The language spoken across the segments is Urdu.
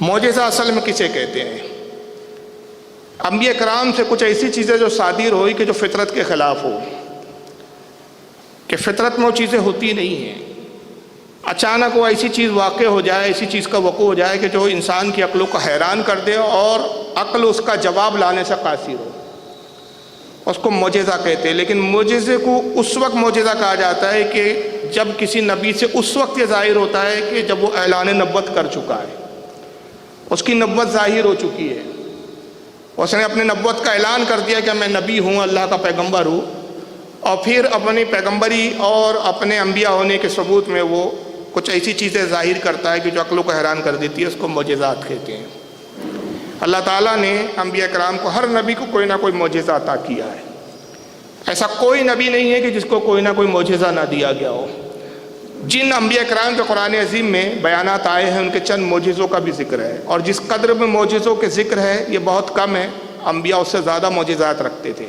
معجزہ اصل میں کسے کہتے ہیں؟ انبیاء کرام سے کچھ ایسی چیزیں جو صادر ہوئی کہ جو فطرت کے خلاف ہو، کہ فطرت میں وہ چیزیں ہوتی نہیں ہیں، اچانک وہ ایسی چیز واقع ہو جائے، ایسی چیز کا وقوع ہو جائے کہ جو انسان کی عقلوں کو حیران کر دے اور عقل اس کا جواب لانے سے قاصر ہو، اس کو معجزہ کہتے ہیں۔ لیکن معجزے کو اس وقت معجزہ کہا جاتا ہے کہ جب کسی نبی سے اس وقت یہ ظاہر ہوتا ہے کہ جب وہ اعلان نبوت کر چکا ہے، اس کی نبوت ظاہر ہو چکی ہے، اس نے اپنے نبوت کا اعلان کر دیا کہ میں نبی ہوں، اللہ کا پیغمبر ہوں، اور پھر اپنی پیغمبری اور اپنے انبیاء ہونے کے ثبوت میں وہ کچھ ایسی چیزیں ظاہر کرتا ہے کہ جو عقلوں کو حیران کر دیتی ہے، اس کو معجزات کہتے ہیں۔ اللہ تعالیٰ نے انبیاء کرام کو، ہر نبی کو کوئی نہ کوئی معجزہ عطا کیا ہے۔ ایسا کوئی نبی نہیں ہے کہ جس کو کوئی نہ کوئی معجزہ نہ دیا گیا ہو۔ جن انبیاء کرام کے قرآن عظیم میں بیانات آئے ہیں ان کے چند معجزوں کا بھی ذکر ہے، اور جس قدر میں معجزوں کے ذکر ہے یہ بہت کم ہے، انبیاء اس سے زیادہ معجزات رکھتے تھے۔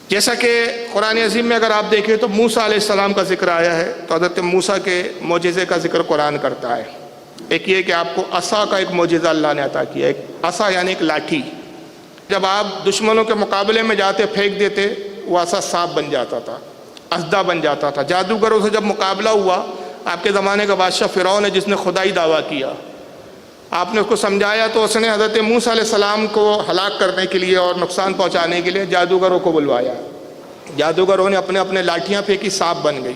جیسا کہ قرآن عظیم میں اگر آپ دیکھیں تو موسیٰ علیہ السلام کا ذکر آیا ہے، تو حضرت موسیٰ کے معجزے کا ذکر قرآن کرتا ہے۔ ایک یہ کہ آپ کو عصا کا ایک معجزہ اللہ نے عطا کیا، ایک عصا یعنی ایک لاٹھی، جب آپ دشمنوں کے مقابلے میں جاتے پھینک دیتے وہ عصا سانپ بن جاتا تھا، اسدہ بن جاتا تھا۔ جادوگروں سے جب مقابلہ ہوا، آپ کے زمانے کا بادشاہ فرعون ہے جس نے خدائی دعویٰ کیا، آپ نے اس کو سمجھایا تو اس نے حضرت موسیٰ علیہ السلام کو ہلاک کرنے کے لیے اور نقصان پہنچانے کے لیے جادوگروں کو بلوایا۔ جادوگروں نے اپنے اپنے لاٹھیاں پھینکی، سانپ بن گئی۔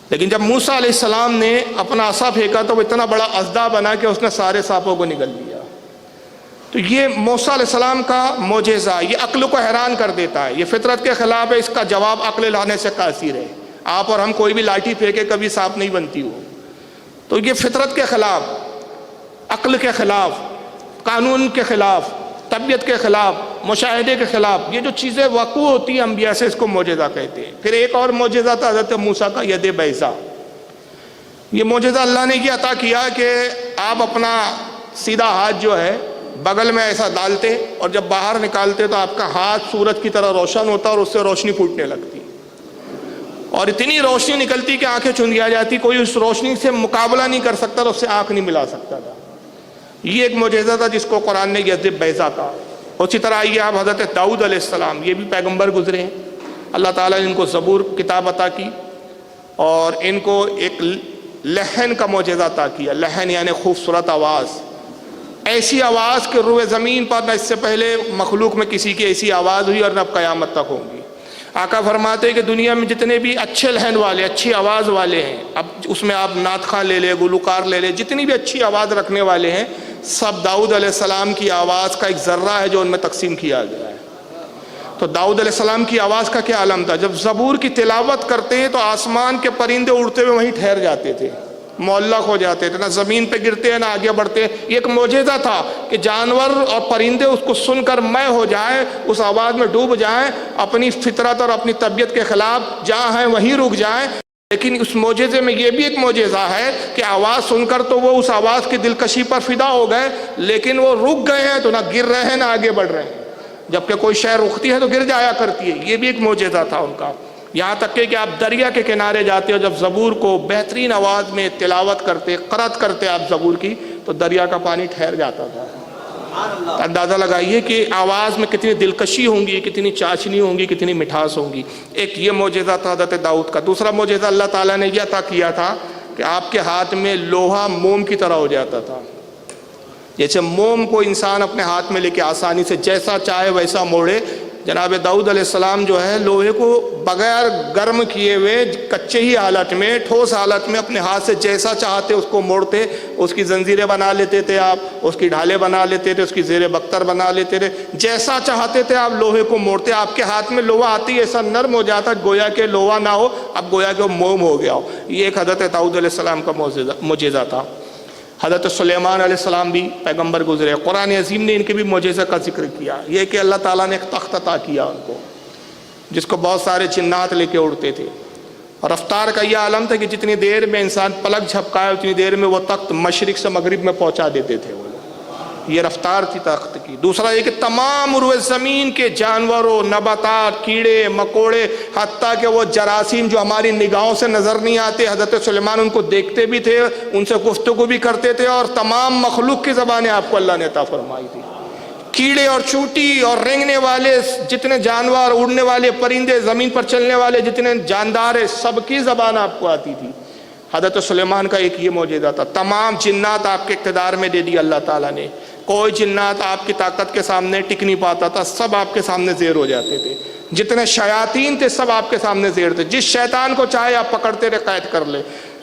لیکن جب موسیٰ علیہ السلام نے اپنا عصا پھینکا تو وہ اتنا بڑا اسدہ بنا کہ اس نے سارے سانپوں کو نگل لیا۔ تو یہ موسیٰ علیہ السلام کا معجزہ، یہ عقل کو حیران کر دیتا ہے، یہ فطرت کے خلاف ہے، اس کا جواب عقل لانے سے قاصر ہے۔ آپ اور ہم کوئی بھی لاٹھی پھینکے کبھی سانپ نہیں بنتی ہو، تو یہ فطرت کے خلاف، عقل کے خلاف، قانون کے خلاف، طبیعت کے خلاف، مشاہدے کے خلاف یہ جو چیزیں وقوع ہوتی ہیں انبیاء سے، اس کو معجزہ کہتے ہیں۔ پھر ایک اور معجزہ تھا حضرت موسیٰ کا ید بیضا۔ یہ معجزہ اللہ نے یہ عطا کیا کہ آپ اپنا سیدھا ہاتھ جو ہے بغل میں ایسا ڈالتے اور جب باہر نکالتے تو آپ کا ہاتھ سورج کی طرح روشن ہوتا اور اس سے روشنی پھوٹنے لگتی، اور اتنی روشنی نکلتی کہ آنکھیں چندیا جاتی، کوئی اس روشنی سے مقابلہ نہیں کر سکتا اور اس سے آنکھ نہیں ملا سکتا تھا۔ یہ ایک معجزہ تھا جس کو قرآن نے ید بیضا کہا۔ اسی طرح آئیے آپ حضرت داؤد علیہ السلام، یہ بھی پیغمبر گزرے ہیں، اللہ تعالیٰ نے ان کو زبور کتاب عطا کی اور ان کو ایک لحن کا معجزہ عطا کیا۔ لحن یعنی خوبصورت آواز، ایسی آواز کہ روئے زمین پر نہ اس سے پہلے مخلوق میں کسی کی ایسی آواز ہوئی اور نہ اب قیامت تک ہوں گی۔ آقا فرماتے ہیں کہ دنیا میں جتنے بھی اچھے لحن والے، اچھی آواز والے ہیں، اب اس میں آپ نعت خواں لے لے، گلوکار لے لے، جتنی بھی اچھی آواز رکھنے والے ہیں، سب داؤد علیہ السلام کی آواز کا ایک ذرہ ہے جو ان میں تقسیم کیا گیا ہے۔ تو داؤد علیہ السلام کی آواز کا کیا عالم تھا، جب زبور کی تلاوت کرتے ہیں تو آسمان کے پرندے اڑتے ہوئے وہیں ٹھہر جاتے تھے، معلق ہو جاتے تھے، نہ زمین پہ گرتے ہیں نہ آگے بڑھتے ہیں۔ یہ ایک معجزہ تھا کہ جانور اور پرندے اس کو سن کر میں ہو جائیں، اس آواز میں ڈوب جائیں، اپنی فطرت اور اپنی طبیعت کے خلاف جہاں ہیں وہیں رک جائیں۔ لیکن اس معجزے میں یہ بھی ایک معجزہ ہے کہ آواز سن کر تو وہ اس آواز کی دلکشی پر فدا ہو گئے، لیکن وہ رک گئے ہیں تو نہ گر رہے ہیں نہ آگے بڑھ رہے ہیں۔ جبکہ کوئی شے رکتی ہے تو گر جایا کرتی ہے، یہ بھی ایک معجزہ تھا ان کا۔ یہاں تک کہ آپ دریا کے کنارے جاتے ہو، جب زبور کو بہترین آواز میں تلاوت کرتے، قرأت کرتے آپ زبور کی، تو دریا کا پانی ٹھہر جاتا تھا۔ اندازہ لگائیے کہ آواز میں کتنی دلکشی ہوں گی، کتنی چاشنی ہوں گی، کتنی مٹھاس ہوں گی۔ ایک یہ معجزہ تھا حضرت داؤد کا۔ دوسرا معجزہ اللہ تعالیٰ نے یہ عطا کیا تھا کہ آپ کے ہاتھ میں لوہا موم کی طرح ہو جاتا تھا۔ جیسے موم کو انسان اپنے ہاتھ میں لے کے آسانی سے جیسا چاہے ویسا موڑے، جناب داؤد علیہ السلام جو ہے لوہے کو بغیر گرم کیے ہوئے کچے ہی حالت میں، ٹھوس حالت میں اپنے ہاتھ سے جیسا چاہتے اس کو موڑتے، اس کی زنجیریں بنا لیتے تھے آپ، اس کی ڈھالیں بنا لیتے تھے، اس کی زیر بختر بنا لیتے تھے، جیسا چاہتے تھے آپ لوہے کو موڑتے۔ آپ کے ہاتھ میں لوہا آتی ایسا نرم ہو جاتا گویا کہ لوہا نہ ہو، اب گویا کہ وہ موم ہو گیا ہو۔ یہ ایک حضرت داؤد علیہ السلام کا معجزہ تھا۔ حضرت سلیمان علیہ السلام بھی پیغمبر گزرے، قرآن عظیم نے ان کے بھی معجزہ کا ذکر کیا، یہ کہ اللہ تعالیٰ نے ایک تخت عطا کیا ان کو جس کو بہت سارے جنات لے کے اڑتے تھے، اور رفتار کا یہ عالم تھا کہ جتنی دیر میں انسان پلک جھپکائے اتنی دیر میں وہ تخت مشرق سے مغرب میں پہنچا دیتے تھے وہ لوگ۔ یہ رفتار تھی طاقت کی۔ دوسرا یہ کہ تمام روئے زمین کے جانوروں، نباتات، کیڑے مکوڑے، حتیٰ کہ وہ جراثیم جو ہماری نگاہوں سے نظر نہیں آتے، حضرت سلیمان ان کو دیکھتے بھی تھے، ان سے گفتگو بھی کرتے تھے، اور تمام مخلوق کی زبانیں آپ کو اللہ نے عطا فرمائی تھی۔ کیڑے اور چونٹی اور رینگنے والے جتنے جانور، اڑنے والے پرندے، زمین پر چلنے والے جتنے جاندار ہیں، سب کی زبان آپ کو آتی تھی۔ حضرت سلیمان کا ایک یہ معجزہ تھا۔ تمام جنات آپ کے اقتدار میں دے دی اللہ تعالیٰ نے، کوئی جنات آپ کی طاقت کے سامنے ٹک نہیں پاتا تھا، سب آپ کے سامنے زیر ہو جاتے تھے۔ جتنے شیاطین تھے سب آپ کے سامنے زیر تھے، جس شیطان کو چاہے آپ پکڑتے رہے، قید کر لے،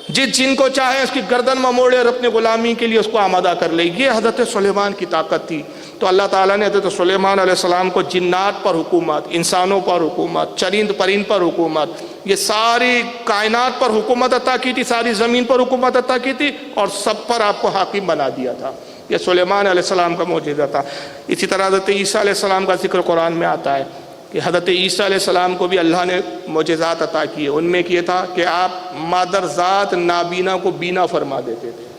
جس جن کو چاہے اس کی گردن موڑے اور اپنی غلامی کے لیے اس کو آمادہ کر لے۔ یہ حضرت سلیمان کی طاقت تھی۔ تو اللہ تعالیٰ نے حضرت سلیمان علیہ السلام کو جنات پر حکومت، انسانوں پر حکومت، چرند پرند پر حکومت، یہ ساری کائنات پر حکومت عطا کی تھی، ساری زمین پر حکومت عطا کی تھی، اور سب پر آپ کو حاکم بنا دیا تھا۔ یہ سلیمان علیہ السلام کا معجزہ تھا۔ اسی طرح حضرت عیسیٰ علیہ السلام کا ذکر قرآن میں آتا ہے کہ حضرت عیسیٰ علیہ السلام کو بھی اللہ نے معجزات عطا کیے۔ ان میں یہ تھا کہ آپ مادر ذات نابینا کو بینا فرما دیتے تھے،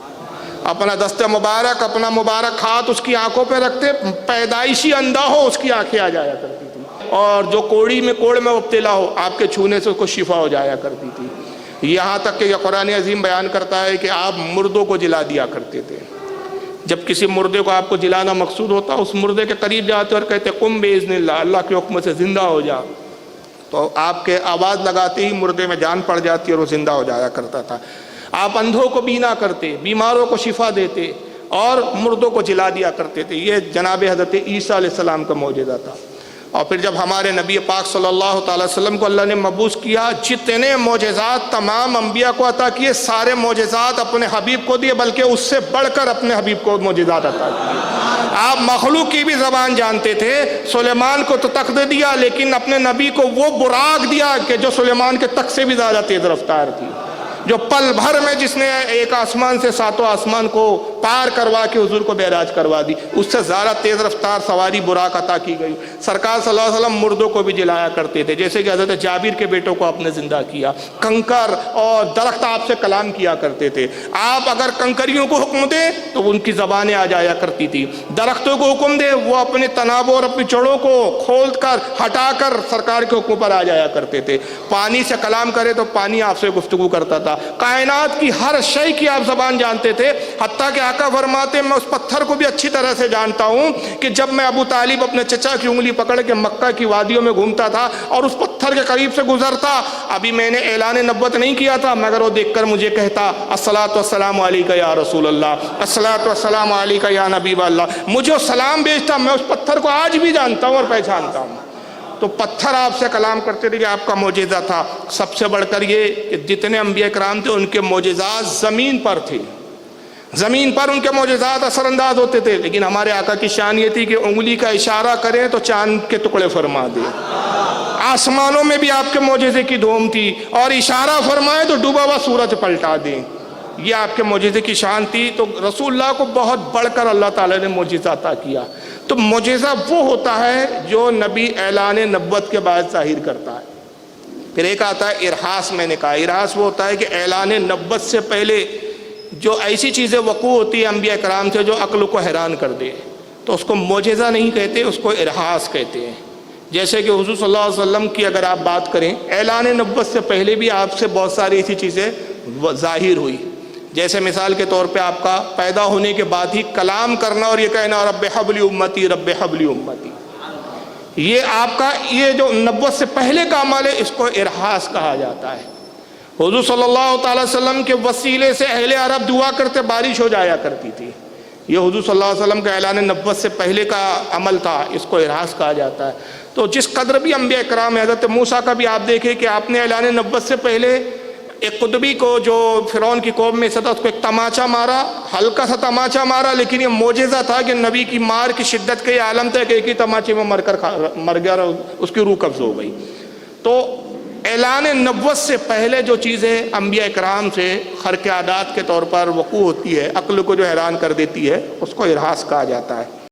اپنا دست مبارک، اپنا مبارک ہاتھ اس کی آنکھوں پہ رکھتے، پیدائشی اندھا ہو اس کی آنکھیں آ جایا کرتی تھی، اور جو کوڑ میں مبتلا ہو آپ کے چھونے سے اس کو شفا ہو جایا کرتی تھی۔ یہاں تک کہ یہ قرآن عظیم بیان کرتا ہے کہ آپ مردوں کو جلا دیا کرتے تھے۔ جب کسی مردے کو آپ کو جلانا مقصود ہوتا، اس مردے کے قریب جاتے اور کہتے قم باذن اللہ، اللہ کے حکم سے زندہ ہو جا، تو آپ کے آواز لگاتے ہی مردے میں جان پڑ جاتی اور وہ زندہ ہو جایا کرتا تھا۔ آپ اندھوں کو بینا کرتے، بیماروں کو شفا دیتے، اور مردوں کو جلا دیا کرتے تھے۔ یہ جناب حضرت عیسیٰ علیہ السلام کا معجزہ تھا۔ اور پھر جب ہمارے نبی پاک صلی اللہ تعالی وسلم کو اللہ نے مبعوث کیا، جتنے معجزات تمام انبیاء کو عطا کیے، سارے معجزات اپنے حبیب کو دیے، بلکہ اس سے بڑھ کر اپنے حبیب کو معجزات عطا کیے۔ آپ مخلوق کی بھی زبان جانتے تھے، سلیمان کو تو تخت دیا، لیکن اپنے نبی کو وہ براق دیا کہ جو سلیمان کے تخت سے بھی زیادہ تیز رفتار تھی، جو پل بھر میں جس نے ایک آسمان سے ساتوں آسمان کو پار کروا کے حضور کو معراج کروا دی، اس سے زیادہ تیز رفتار سواری براق عطا کی گئی۔ سرکار صلی اللہ علیہ وسلم مردوں کو بھی جلایا کرتے تھے، جیسے کہ حضرت جابر کے بیٹوں کو آپ نے زندہ کیا۔ کنکر اور درخت آپ سے کلام کیا کرتے تھے، آپ اگر کنکریوں کو حکم دیں تو ان کی زبانیں آ جایا کرتی تھی، درختوں کو حکم دے وہ اپنے تنابوں اور اپنی جڑوں کو کھول کر ہٹا کر سرکار کے حکم پر آ جایا کرتے تھے۔ پانی سے کلام کرے تو پانی آپ سے گفتگو کرتا تھا۔ کائنات کی ہر شے کی آپ زبان جانتے تھے، حتیٰ کہ آقا فرماتے میں اس پتھر کو بھی اچھی طرح سے جانتا ہوں کہ جب میں ابو طالب اپنے چچا کی انگلی پکڑ کے مکہ کی وادیوں میں گھومتا تھا اور اس پتھر کے قریب سے گزرتا، ابھی میں نے اعلان نبوت نہیں کیا تھا، مگر وہ دیکھ کر مجھے کہتا الصلاۃ والسلام علیک یا رسول اللہ، الصلاۃ والسلام علیک یا نبی اللہ، مجھے سلام بھیجتا۔ میں اس پتھر کو آج بھی جانتا ہوں اور پہچانتا ہوں۔ تو پتھر آپ سے کلام کرتے تھے، کہ آپ کا معجزہ تھا۔ سب سے بڑھ کر یہ کہ جتنے انبیاء کرام تھے ان کے معجزات زمین پر تھے، زمین پر ان کے معجزات اثر انداز ہوتے تھے، لیکن ہمارے آقا کی شان یہ تھی کہ انگلی کا اشارہ کریں تو چاند کے ٹکڑے فرما دے۔ آسمانوں میں بھی آپ کے معجزے کی دھوم تھی، اور اشارہ فرمائے تو ڈوبا ہوا سورج پلٹا دیں، یہ آپ کے معجزے کی شان تھی۔ تو رسول اللہ کو بہت بڑھ کر اللہ تعالیٰ نے معجزہ عطا کیا۔ تو معجزہ وہ ہوتا ہے جو نبی اعلان نبوت کے بعد ظاہر کرتا ہے۔ پھر ایک آتا ہے ارحاس، میں نے کہا ارحاس وہ ہوتا ہے کہ اعلان نبوت سے پہلے جو ایسی چیزیں وقوع ہوتی ہیں انبیاء کرام سے جو عقل کو حیران کر دے، تو اس کو معجزہ نہیں کہتے، اس کو ارحاس کہتے ہیں۔ جیسے کہ حضور صلی اللہ علیہ وسلم کی اگر آپ بات کریں، اعلان نبوت سے پہلے بھی آپ سے بہت ساری ایسی چیزیں ظاہر ہوئی، جیسے مثال کے طور پہ آپ کا پیدا ہونے کے بعد ہی کلام کرنا اور یہ کہنا رب حبلی امتی رب حبلی امتی، یہ آپ کا یہ جو نبوت سے پہلے کا عمل ہے، اس کو ارحاس کہا جاتا ہے۔ حضور صلی اللہ تعالی وسلم کے وسیلے سے اہل عرب دعا کرتے بارش ہو جایا کرتی تھی، یہ حضور صلی اللہ علیہ وسلم کا اعلان نبوت سے پہلے کا عمل تھا، اس کو ارحاس کہا جاتا ہے۔ تو جس قدر بھی انبیاء کرام، حضرت موسیٰ کا بھی آپ دیکھیں کہ آپ نے اعلان نبوت سے پہلے ایک قطبی کو جو فرعون کی قوم میں سے تھا، اس کو ایک تماچا مارا، ہلکا سا تماچا مارا، لیکن یہ معجزہ تھا کہ نبی کی مار کی شدت کا یہ عالم تھا کہ ایک ہی تماچے میں مر گیا اور اس کی روح قبض ہو گئی۔ تو اعلان نبوت سے پہلے جو چیزیں انبیاء کرام سے خرق عادات کے طور پر وقوع ہوتی ہے، عقل کو جو حیران کر دیتی ہے، اس کو ارحاس کہا جاتا ہے۔